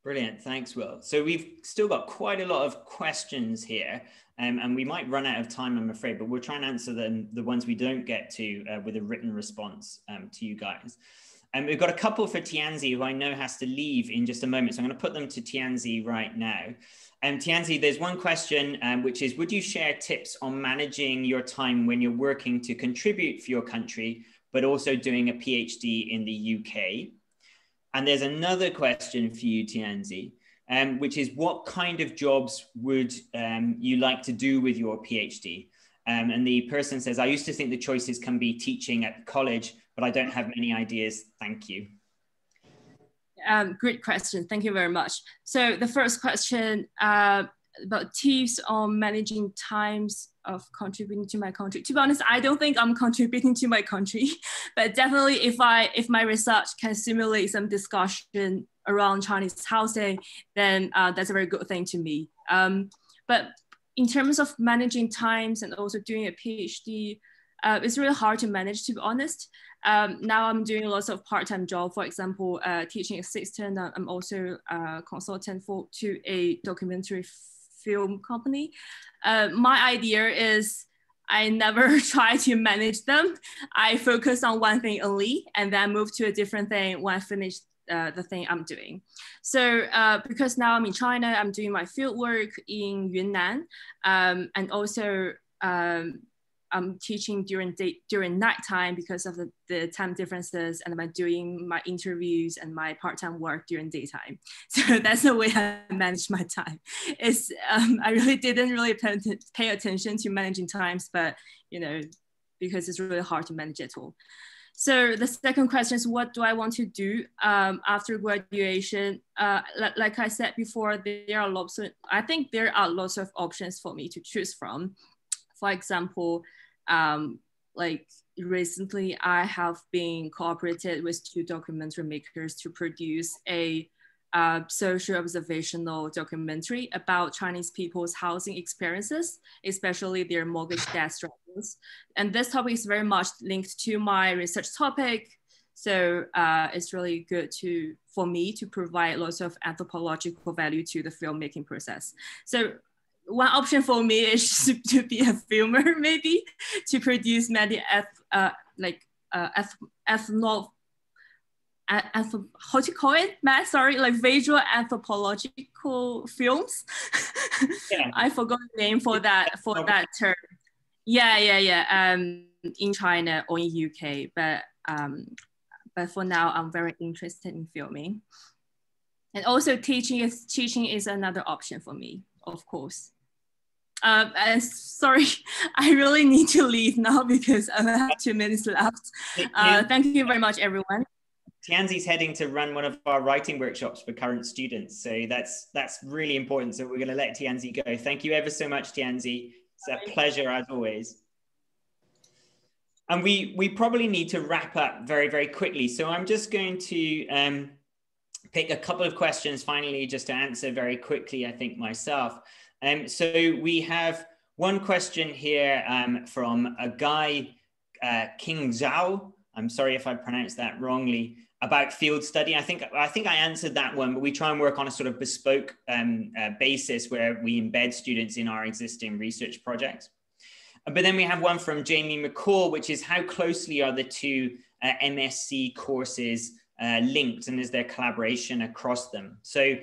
Brilliant. Thanks, Will. So we've still got quite a lot of questions here, and we might run out of time, I'm afraid, but we'll try and answer them, the ones we don't get to, with a written response to you guys. And we've got a couple for Tianzi, who I know has to leave in just a moment. So I'm going to put them to Tianzi right now. Tianzi, there's one question, which is, would you share tips on managing your time when you're working to contribute for your country, but also doing a PhD in the UK? And there's another question for you, Tianzi, which is, what kind of jobs would you like to do with your PhD? And the person says, I used to think the choices can be teaching at college, but I don't have many ideas. Thank you. Great question. Thank you very much. So the first question about tips on managing times of contributing to my country. To be honest, I don't think I'm contributing to my country, but definitely if my research can simulate some discussion around Chinese housing, then that's a very good thing to me. But in terms of managing times and also doing a PhD, it's really hard to manage, to be honest. Now I'm doing lots of part-time job, for example, teaching assistant. I'm also a consultant to a documentary film company. My idea is I never try to manage them. I focus on one thing only and then move to a different thing when I finish the thing I'm doing. So because now I'm in China, I'm doing my field work in Yunnan, and also I'm teaching during nighttime because of the time differences, and I'm doing my interviews and my part-time work during daytime. So that's the way I manage my time. It's I really didn't pay attention to managing times, but because it's really hard to manage at all. So the second question is, what do I want to do after graduation? Like I said before, I think there are lots of options for me to choose from. For example, like recently I have been cooperated with 2 documentary makers to produce a social observational documentary about Chinese people's housing experiences, especially their mortgage debt struggles. And this topic is very much linked to my research topic. So it's really good for me to provide lots of anthropological value to the filmmaking process. So one option for me is to be a filmer, maybe, to produce many how to call it, Matt? Sorry, like visual anthropological films. Yeah. I forgot the name for that term. Yeah. In China or in UK, but for now I'm very interested in filming, and also teaching is another option for me, of course. And sorry, I really need to leave now because I have 2 minutes left. Thank you very much, everyone. Tianzi's heading to run one of our writing workshops for current students. So that's really important. So we're going to let Tianzi go. Thank you ever so much, Tianzi. It's a pleasure as always. And we probably need to wrap up very, very quickly. So I'm just going to pick a couple of questions finally, just to answer very quickly, I think, myself. So we have one question here from a guy, King Zhao. I'm sorry if I pronounced that wrongly, about field study. I think I answered that one, but we try and work on a sort of bespoke basis where we embed students in our existing research projects. But then we have one from Jamie McCall, which is how closely are the two MSc courses linked, and is there collaboration across them? So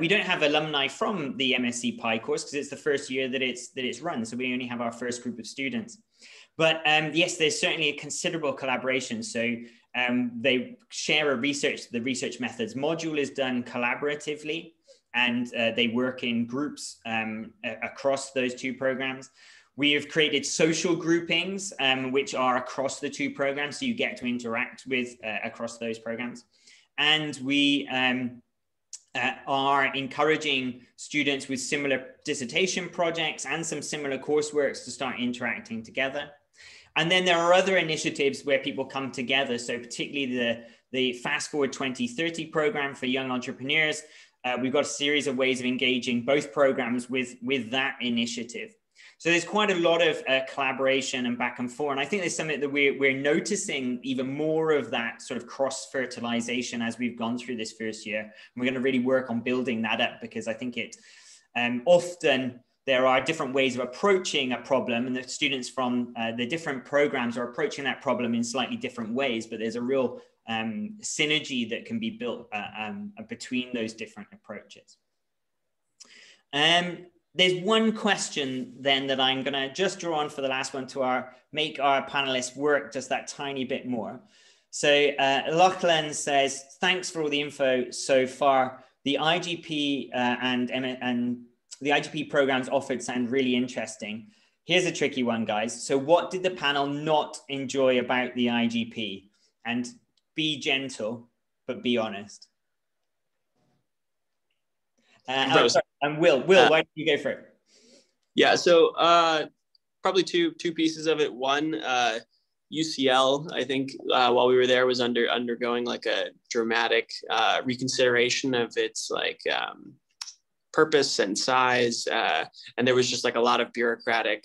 we don't have alumni from the MSc Pi course because it's the first year that it's run. So we only have our first group of students. But yes, there's certainly a considerable collaboration. So they share the research methods module is done collaboratively, and they work in groups across those two programs. We have created social groupings, which are across the two programs, so you get to interact with across those programs. And we are encouraging students with similar dissertation projects and some similar courseworks to start interacting together. And then there are other initiatives where people come together. So particularly the Fast Forward 2030 program for young entrepreneurs. We've got a series of ways of engaging both programs with that initiative. So there's quite a lot of collaboration and back and forth. And I think there's something that we're noticing even more of that sort of cross-fertilization as we've gone through this first year. And we're going to really work on building that up, because I think it often there are different ways of approaching a problem, and the students from the different programs are approaching that problem in slightly different ways, but there's a real synergy that can be built between those different approaches. There's one question then that I'm going to just draw on for the last one to make our panelists work just that tiny bit more. So Lachlan says, thanks for all the info so far. The IGP and the IGP programs offered sound really interesting. Here's a tricky one, guys. So what did the panel not enjoy about the IGP? And be gentle, but be honest. And Will, why don't you go for it? Yeah, so probably two pieces of it. One, UCL, I think while we were there, was undergoing like a dramatic reconsideration of its like purpose and size, and there was just like a lot of bureaucratic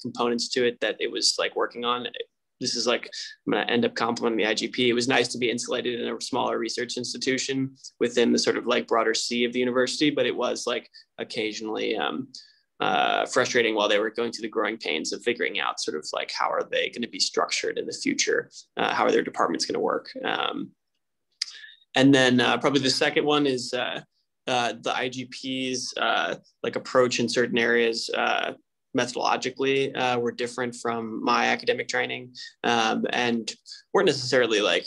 components to it that it was like working on. This is like, I'm going to end up complimenting the IGP. It was nice to be insulated in a smaller research institution within the sort of like broader sea of the university, but it was like occasionally frustrating while they were going through the growing pains of figuring out sort of like, how are they going to be structured in the future? How are their departments going to work? And then probably the second one is the IGP's like approach in certain areas methodologically were different from my academic training, and weren't necessarily like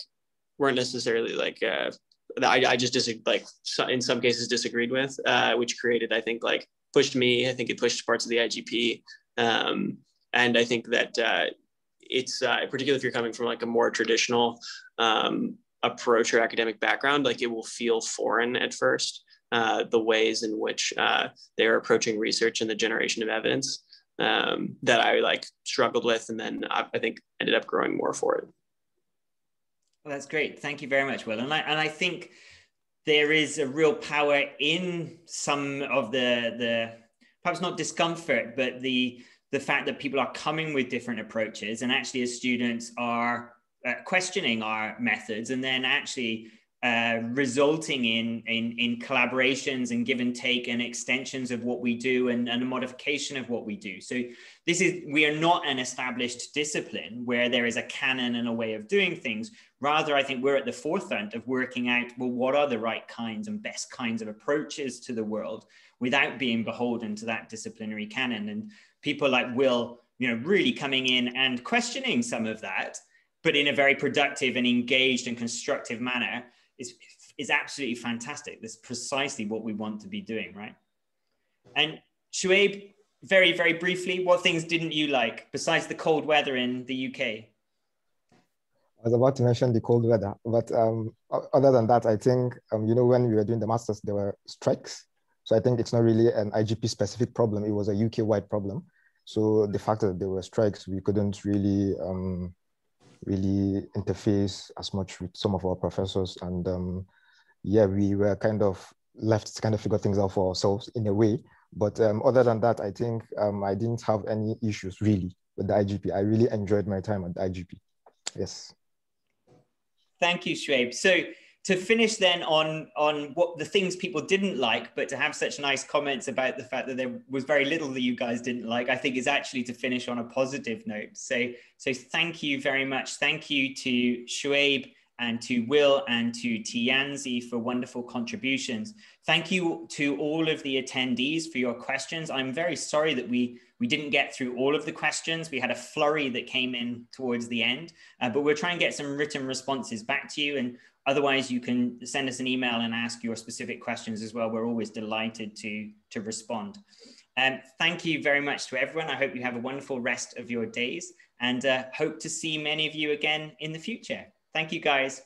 I just in some cases disagreed with, which created, I think, like pushed me. I think it pushed parts of the IGP, and I think that it's particularly if you're coming from like a more traditional approach or academic background, like it will feel foreign at first, the ways in which they're approaching research and the generation of evidence. That I like struggled with, and then I think ended up growing more for it. Well, that's great. Thank you very much, Will. And I think there is a real power in some of the perhaps not discomfort, but the fact that people are coming with different approaches, and actually as students are questioning our methods, and then actually resulting in collaborations and give and take and extensions of what we do, and a modification of what we do. So we are not an established discipline where there is a canon and a way of doing things. Rather, I think we're at the forefront of working out, well, what are the right kinds and best kinds of approaches to the world without being beholden to that disciplinary canon. And people like Will, really coming in and questioning some of that, but in a very productive and engaged and constructive manner, is absolutely fantastic. That's precisely what we want to be doing, right? And Shuaib, very, very briefly, what things didn't you like besides the cold weather in the UK? I was about to mention the cold weather, but other than that, I think, when we were doing the masters, there were strikes. So I think it's not really an IGP specific problem. It was a UK-wide problem. So the fact that there were strikes, we couldn't really interface as much with some of our professors, and we were kind of left to kind of figure things out for ourselves in a way. But other than that, I think I didn't have any issues really with the IGP. I really enjoyed my time at the IGP. Yes. Thank you, Shuaib. So to finish then on what the things people didn't like, but to have such nice comments about the fact that there was very little that you guys didn't like, I think is actually to finish on a positive note. So thank you very much. Thank you to Shuaib and to Will and to Tianzi for wonderful contributions. Thank you to all of the attendees for your questions. I'm very sorry that we didn't get through all of the questions. We had a flurry that came in towards the end, but we'll try and get some written responses back to you. And otherwise, you can send us an email and ask your specific questions as well. We're always delighted to respond. Thank you very much to everyone. I hope you have a wonderful rest of your days and hope to see many of you again in the future. Thank you, guys.